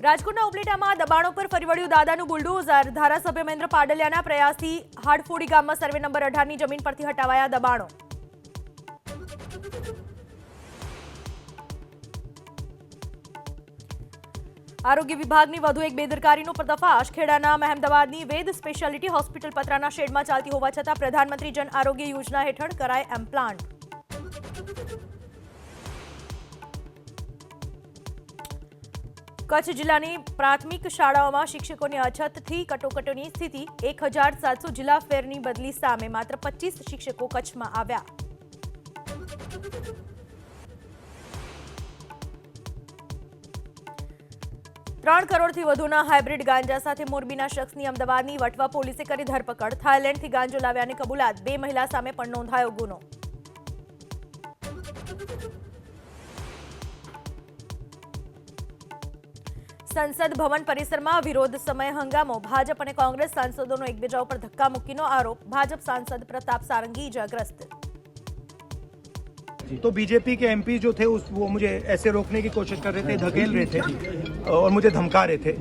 રાજકોટના ઉપલેટામાં દબાણો પર ફરી વળ્યું દાદાનું બુલડોઝર। ધારાસભ્ય મહેન્દ્ર પાડલિયાના પ્રયાસથી હાડફોડી ગામમાં સર્વે નંબર 18ની જમીન પરથી હટાવાયા દબાણો। આરોગ્ય વિભાગની વધુ એક બેદરકારીનો પર્દાફાશ। ખેડાના મહેમદાવાદની વેદ સ્પેશિયાલિટી હોસ્પિટલ પતરાના શેડમાં ચાલતી હોવા છતાં પ્રધાનમંત્રી જન આરોગ્ય યોજના હેઠળ કરાય એમ્પ્લાન્ટ। કચ્છ જિલ્લાની પ્રાથમિક શાળાઓમાં શિક્ષકોની અછતથી કટોકટીની સ્થિતિ। 1700 જિલ્લા ફેરની બદલી સામે માત્ર 25 શિક્ષકો કચ્છમાં આવ્યા। 3 કરોડથી વધુના હાઇબ્રિડ ગાંજા સાથે મોરબીના શખ્સની અમદાવાદની વટવા પોલીસે કરી ધરપકડ। થાઇલેન્ડથી ગાંજો લાવ્યાની કબૂલાત। 2 મહિલા સામે પણ નોંધાયો ગુનો। સંસદ ભવન પરિસરમાં વિરોધ સમયે હંગામો। ભાજપ અને कांग्रेस सांसदों એકબીજા ઉપર ધક્કા મૂકીનો આરોપ। ભાજપ सांसद प्रताप सारंगी इजाग्रस्त। तो बीजेपी के एमपी जो थे वो मुझे ऐसे रोकने की कोशिश कर रहे थे, धकेल रहे थे और मुझे धमका रहे थे।